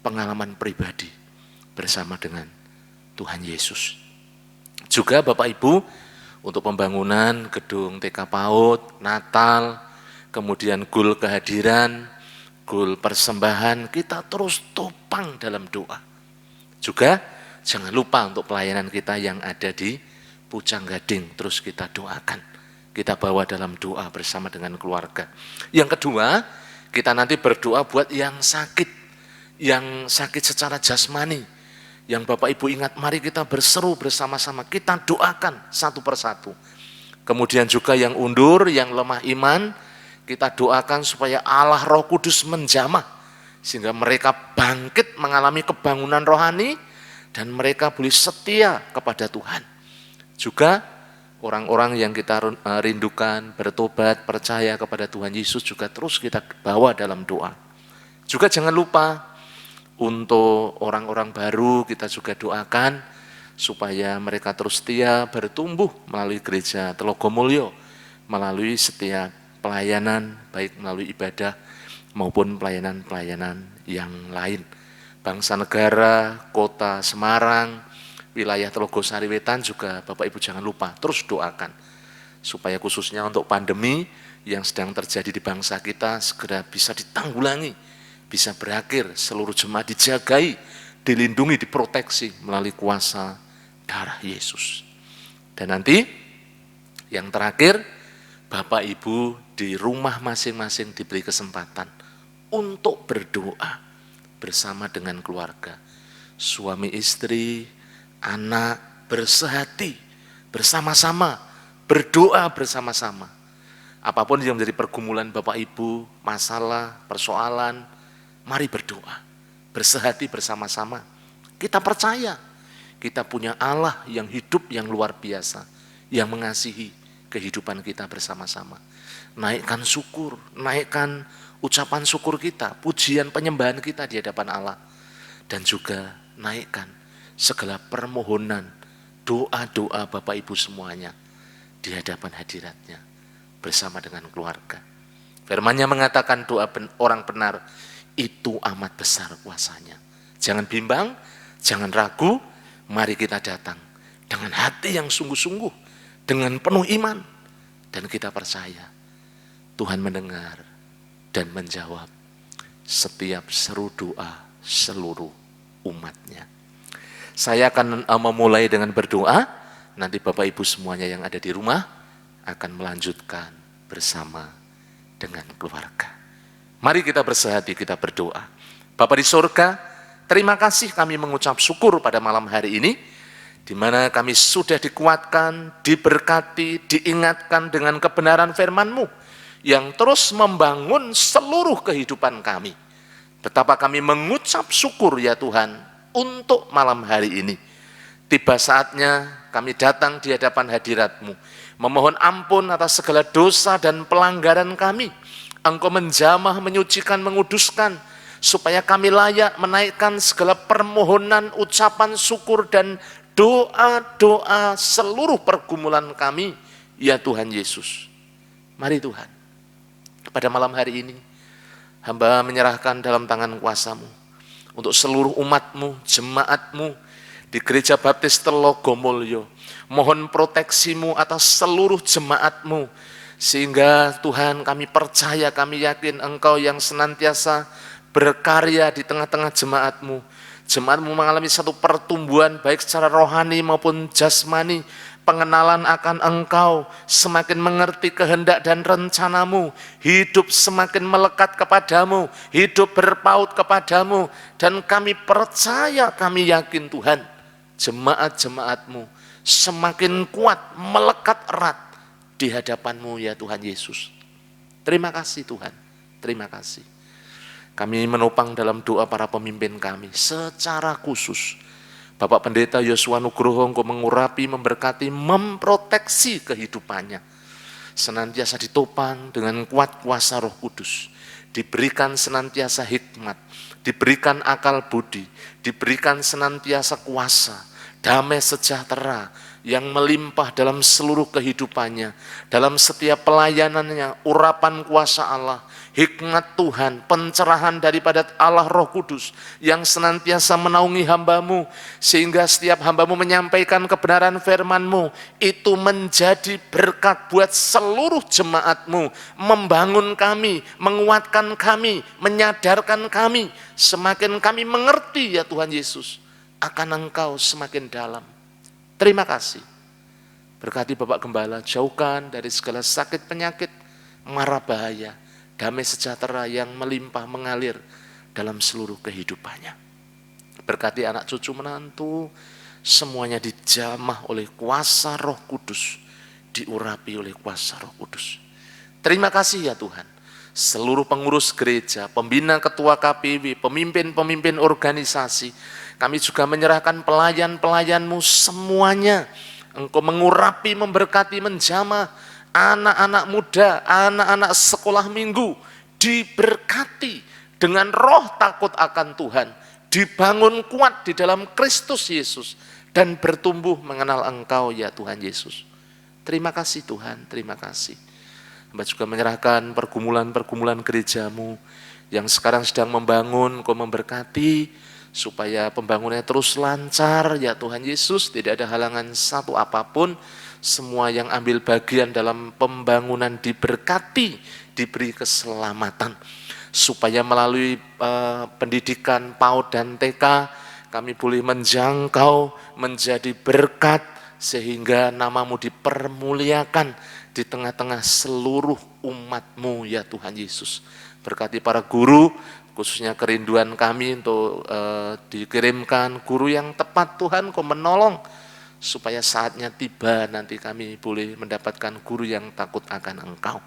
pengalaman pribadi bersama dengan Tuhan Yesus. Juga Bapak Ibu, untuk pembangunan gedung TK PAUD, Natal, kemudian GUL kehadiran, GUL persembahan, kita terus topang dalam doa. Juga jangan lupa untuk pelayanan kita yang ada di Pucang Gading, terus kita doakan. Kita bawa dalam doa bersama dengan keluarga. Yang kedua, kita nanti berdoa buat yang sakit secara jasmani. Yang Bapak Ibu ingat, mari kita berseru bersama-sama, kita doakan satu persatu. Kemudian juga yang undur, yang lemah iman, kita doakan supaya Allah Roh Kudus menjamah, sehingga mereka bangkit mengalami kebangunan rohani, dan mereka boleh setia kepada Tuhan. Juga orang-orang yang kita rindukan, bertobat, percaya kepada Tuhan Yesus juga terus kita bawa dalam doa. Juga jangan lupa, untuk orang-orang baru kita juga doakan supaya mereka terus setia bertumbuh melalui Gereja Telogomulyo, melalui setiap pelayanan, baik melalui ibadah maupun pelayanan-pelayanan yang lain. Bangsa negara, kota Semarang, wilayah Telogosari Wetan juga Bapak Ibu jangan lupa terus doakan, supaya khususnya untuk pandemi yang sedang terjadi di bangsa kita segera bisa ditanggulangi, bisa berakhir, seluruh jemaat dijagai, dilindungi, diproteksi melalui kuasa darah Yesus. Dan nanti yang terakhir, Bapak Ibu di rumah masing-masing diberi kesempatan untuk berdoa bersama dengan keluarga. Suami istri, anak bersehati bersama-sama, berdoa bersama-sama. Apapun yang menjadi pergumulan Bapak Ibu, masalah, persoalan, mari berdoa, bersehati bersama-sama. Kita percaya, kita punya Allah yang hidup, yang luar biasa, yang mengasihi kehidupan kita bersama-sama. Naikkan syukur, naikkan ucapan syukur kita, pujian penyembahan kita di hadapan Allah. Dan juga naikkan segala permohonan, doa-doa Bapak Ibu semuanya di hadapan hadiratnya bersama dengan keluarga. Firman-Nya mengatakan doa orang benar itu amat besar kuasanya. Jangan bimbang, jangan ragu, mari kita datang dengan hati yang sungguh-sungguh, dengan penuh iman, dan kita percaya Tuhan mendengar dan menjawab setiap seru doa seluruh umatnya. Saya akan memulai dengan berdoa, nanti Bapak Ibu semuanya yang ada di rumah akan melanjutkan bersama dengan keluarga. Mari kita bersehati, kita berdoa. Bapa di surga, terima kasih kami mengucap syukur pada malam hari ini, di mana kami sudah dikuatkan, diberkati, diingatkan dengan kebenaran firman-Mu, yang terus membangun seluruh kehidupan kami. Betapa kami mengucap syukur ya Tuhan, untuk malam hari ini. Tiba saatnya kami datang di hadapan hadirat-Mu, memohon ampun atas segala dosa dan pelanggaran kami. Engkau menjamah, menyucikan, menguduskan, supaya kami layak menaikkan segala permohonan, ucapan syukur, dan doa-doa seluruh pergumulan kami ya Tuhan Yesus. Mari Tuhan, pada malam hari ini, hamba menyerahkan dalam tangan kuasa-Mu, untuk seluruh umat-Mu, jemaat-Mu, di Gereja Baptis Telogomulyo. Mohon proteksi-Mu atas seluruh jemaat-Mu, sehingga Tuhan kami percaya, kami yakin Engkau yang senantiasa berkarya di tengah-tengah jemaat-Mu. Jemaat-Mu mengalami satu pertumbuhan baik secara rohani maupun jasmani, pengenalan akan Engkau, semakin mengerti kehendak dan rencana-Mu, hidup semakin melekat kepadamu, hidup berpaut kepadamu, dan kami percaya, kami yakin Tuhan, jemaat-jemaat-Mu semakin kuat, melekat erat di hadapan-Mu ya Tuhan Yesus. Terima kasih Tuhan, terima kasih. Kami menopang dalam doa para pemimpin kami secara khusus. Bapak Pendeta Yosua Nugroho, Engkau mengurapi, memberkati, memproteksi kehidupannya. Senantiasa ditopang dengan kuat kuasa Roh Kudus. Diberikan senantiasa hikmat, diberikan akal budi, diberikan senantiasa kuasa, damai sejahtera yang melimpah dalam seluruh kehidupannya, dalam setiap pelayanannya, urapan kuasa Allah, hikmat Tuhan, pencerahan daripada Allah Roh Kudus yang senantiasa menaungi hamba-Mu, sehingga setiap hamba-Mu menyampaikan kebenaran firman-Mu, itu menjadi berkat buat seluruh jemaat-Mu, membangun kami, menguatkan kami, menyadarkan kami, semakin kami mengerti ya Tuhan Yesus, akan Engkau semakin dalam. Terima kasih. Berkati Bapak Gembala, jauhkan dari segala sakit penyakit, mara bahaya, damai sejahtera yang melimpah mengalir dalam seluruh kehidupannya. Berkati anak cucu menantu, semuanya dijamah oleh kuasa Roh Kudus, diurapi oleh kuasa Roh Kudus. Terima kasih ya Tuhan. Seluruh pengurus gereja, pembina ketua KPW, pemimpin-pemimpin organisasi, kami juga menyerahkan pelayan-pelayan-Mu semuanya. Engkau mengurapi, memberkati, menjamah anak-anak muda, anak-anak sekolah minggu, diberkati dengan roh takut akan Tuhan, dibangun kuat di dalam Kristus Yesus, dan bertumbuh mengenal Engkau ya Tuhan Yesus. Terima kasih Tuhan, terima kasih. Hamba juga menyerahkan pergumulan-pergumulan gereja-Mu yang sekarang sedang membangun, Engkau memberkati, supaya pembangunannya terus lancar ya Tuhan Yesus, tidak ada halangan satu apapun. Semua yang ambil bagian dalam pembangunan diberkati, diberi keselamatan, supaya melalui pendidikan PAUD dan TK kami boleh menjangkau menjadi berkat, sehingga nama-Mu dipermuliakan di tengah-tengah seluruh umat-Mu ya Tuhan Yesus. Berkati para guru, khususnya kerinduan kami untuk dikirimkan guru yang tepat Tuhan, Kau menolong supaya saatnya tiba nanti kami boleh mendapatkan guru yang takut akan Engkau.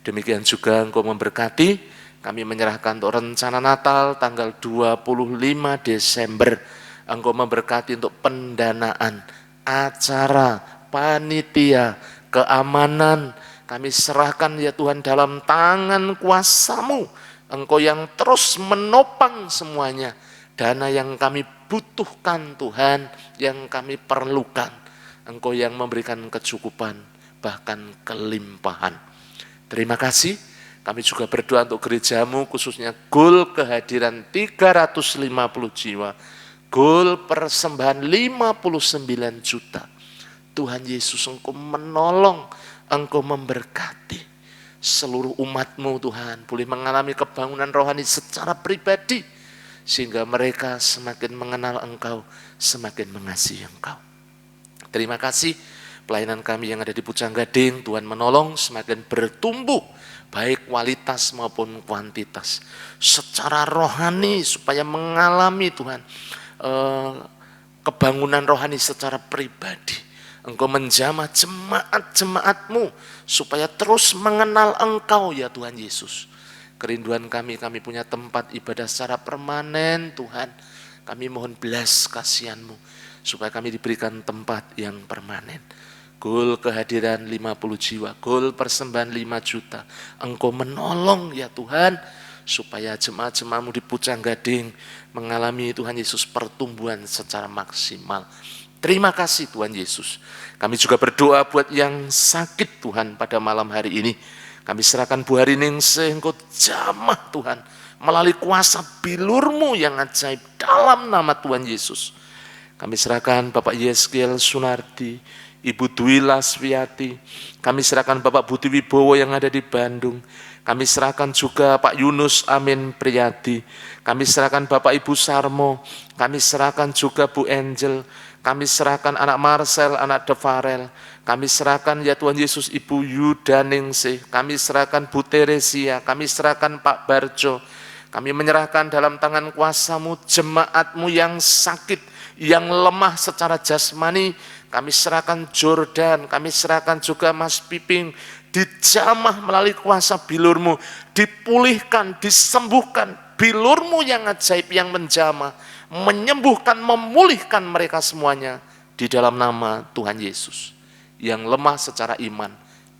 Demikian juga Engkau memberkati, kami menyerahkan untuk rencana Natal tanggal 25 Desember. Engkau memberkati untuk pendanaan, acara, panitia, keamanan, kami serahkan ya Tuhan dalam tangan kuasa-Mu. Engkau yang terus menopang semuanya, dana yang kami butuhkan Tuhan, yang kami perlukan, Engkau yang memberikan kecukupan, bahkan kelimpahan. Terima kasih. Kami juga berdoa untuk gereja-Mu, khususnya goal kehadiran 350 jiwa, goal persembahan 59 juta. Tuhan Yesus, Engkau menolong, Engkau memberkati. Seluruh umat-Mu Tuhan boleh mengalami kebangunan rohani secara pribadi, sehingga mereka semakin mengenal Engkau, semakin mengasihi Engkau. Terima kasih. Pelayanan kami yang ada di Pucang Gading, Tuhan menolong semakin bertumbuh, baik kualitas maupun kuantitas, secara rohani, supaya mengalami Tuhan kebangunan rohani secara pribadi. Engkau menjamah jemaat-jemaat-Mu supaya terus mengenal Engkau ya Tuhan Yesus. Kerinduan kami punya tempat ibadah secara permanen Tuhan. Kami mohon belas kasihan-Mu supaya kami diberikan tempat yang permanen. Goal kehadiran 50 jiwa, goal persembahan 5 juta. Engkau menolong ya Tuhan, supaya jemaat-jemaat-Mu di Pucang Gading mengalami Tuhan Yesus pertumbuhan secara maksimal. Terima kasih Tuhan Yesus. Kami juga berdoa buat yang sakit Tuhan pada malam hari ini. Kami serahkan Bu Hariningsih, Engkau jamah Tuhan, melalui kuasa bilur-Mu yang ajaib dalam nama Tuhan Yesus. Kami serahkan Bapak Yeskiel Sunardi, Ibu Dwi Lasviati, kami serahkan Bapak Budi Wibowo yang ada di Bandung, kami serahkan juga Pak Yunus Amin Priyadi, kami serahkan Bapak Ibu Sarmo, kami serahkan juga Bu Angel, kami serahkan anak Marcel, anak Devarel, kami serahkan ya Tuhan Yesus Ibu Yudaningsih, kami serahkan Bu Teresia, kami serahkan Pak Barjo, kami menyerahkan dalam tangan kuasa-Mu jemaat-Mu yang sakit, yang lemah secara jasmani, kami serahkan Jordan, kami serahkan juga Mas Piping, dijamah melalui kuasa bilur-Mu, dipulihkan, disembuhkan, bilur-Mu yang ajaib yang menjamah, menyembuhkan, memulihkan mereka semuanya di dalam nama Tuhan Yesus. Yang lemah secara iman,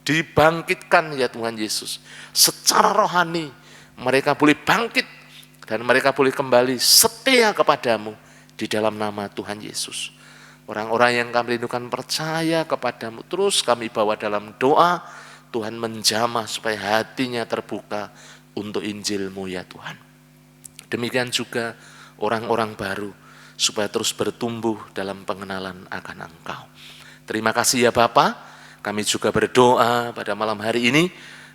dibangkitkan ya Tuhan Yesus. Secara rohani, mereka boleh bangkit dan mereka boleh kembali setia kepadamu di dalam nama Tuhan Yesus. Orang-orang yang kami rindukan percaya kepadamu, terus kami bawa dalam doa, Tuhan menjamah supaya hatinya terbuka untuk Injil-Mu ya Tuhan. Demikian juga orang-orang baru, supaya terus bertumbuh dalam pengenalan akan Engkau. Terima kasih ya Bapa. Kami juga berdoa pada malam hari ini,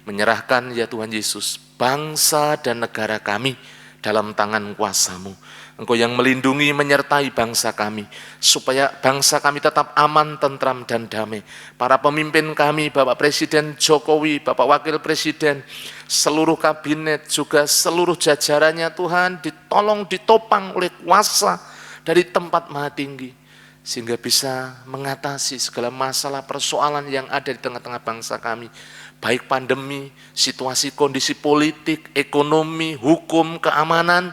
menyerahkan ya Tuhan Yesus, bangsa dan negara kami dalam tangan kuasa-Mu. Engkau yang melindungi, menyertai bangsa kami, supaya bangsa kami tetap aman, tentram, dan damai. Para pemimpin kami, Bapak Presiden Jokowi, Bapak Wakil Presiden, seluruh kabinet, juga seluruh jajarannya Tuhan, ditolong, ditopang oleh kuasa dari tempat maha tinggi, sehingga bisa mengatasi segala masalah persoalan yang ada di tengah-tengah bangsa kami, baik pandemi, situasi kondisi politik, ekonomi, hukum, keamanan.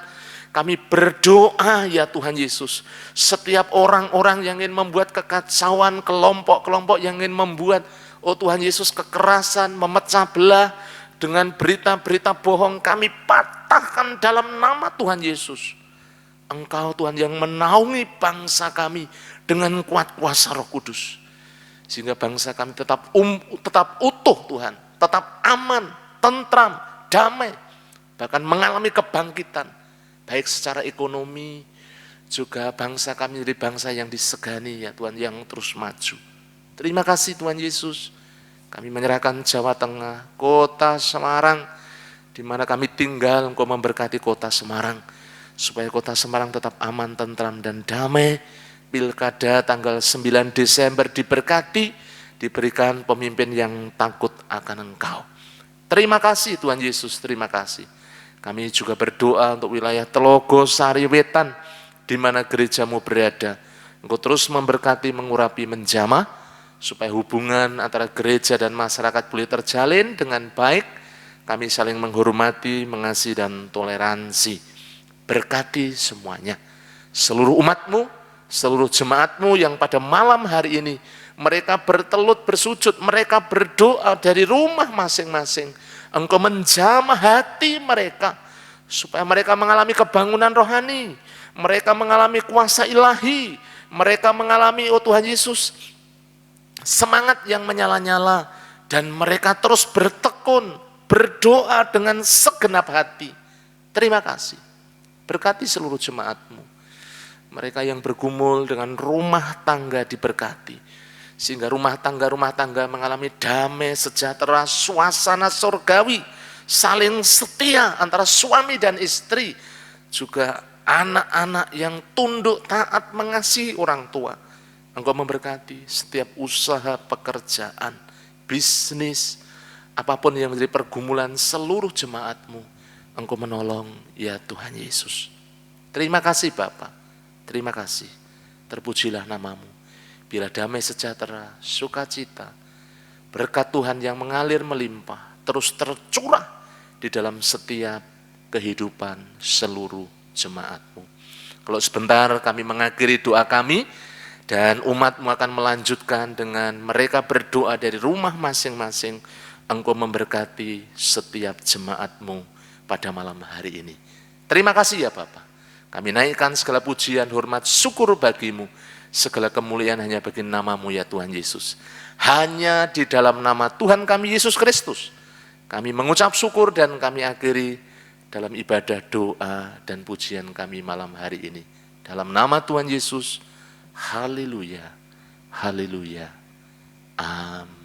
Kami berdoa ya Tuhan Yesus, setiap orang-orang yang ingin membuat kekacauan, kelompok-kelompok yang ingin membuat, oh Tuhan Yesus, kekerasan, memecah belah dengan berita-berita bohong, kami patahkan dalam nama Tuhan Yesus. Engkau Tuhan yang menaungi bangsa kami dengan kuat kuasa Roh Kudus, sehingga bangsa kami tetap utuh Tuhan, tetap aman, tentram, damai, bahkan mengalami kebangkitan, baik secara ekonomi, juga bangsa kami jadi bangsa yang disegani ya Tuhan, yang terus maju. Terima kasih Tuhan Yesus. Kami menyerahkan Jawa Tengah, kota Semarang, di mana kami tinggal. Engkau memberkati kota Semarang, supaya kota Semarang tetap aman, tentram, dan damai. Pilkada tanggal 9 Desember diberkati, diberikan pemimpin yang takut akan Engkau. Terima kasih Tuhan Yesus, terima kasih. Kami juga berdoa untuk wilayah Telogo Sari Wetan, di mana gereja-Mu berada. Engkau terus memberkati, mengurapi, menjamah, supaya hubungan antara gereja dan masyarakat boleh terjalin dengan baik. Kami saling menghormati, mengasihi, dan toleransi. Berkati semuanya, seluruh umat-Mu, seluruh jemaat-Mu yang pada malam hari ini, mereka bertelut, bersujud, mereka berdoa dari rumah masing-masing. Engkau menjamah hati mereka, supaya mereka mengalami kebangunan rohani, mereka mengalami kuasa ilahi, mereka mengalami, oh Tuhan Yesus, semangat yang menyala-nyala, dan mereka terus bertekun, berdoa dengan segenap hati. Terima kasih. Berkati seluruh jemaat-Mu, mereka yang bergumul dengan rumah tangga diberkati, sehingga rumah tangga mengalami damai, sejahtera, suasana surgawi, saling setia antara suami dan istri, juga anak-anak yang tunduk, taat, mengasihi orang tua. Engkau memberkati setiap usaha, pekerjaan, bisnis, apapun yang menjadi pergumulan seluruh jemaat-Mu. Engkau menolong ya Tuhan Yesus. Terima kasih Bapa, terima kasih. Terpujilah nama-Mu. Bila damai, sejahtera, sukacita, berkat Tuhan yang mengalir melimpah, terus tercurah di dalam setiap kehidupan seluruh jemaat-Mu. Kalau sebentar kami mengakhiri doa kami, dan umat-Mu akan melanjutkan dengan mereka berdoa dari rumah masing-masing. Engkau memberkati setiap jemaat-Mu pada malam hari ini. Terima kasih ya Bapak. Kami naikkan segala pujian, hormat, syukur bagimu. Segala kemuliaan hanya bagi namamu ya Tuhan Yesus. Hanya di dalam nama Tuhan kami Yesus Kristus. Kami mengucap syukur dan kami akhiri dalam ibadah doa dan pujian kami malam hari ini. Dalam nama Tuhan Yesus, haleluya, haleluya, amin.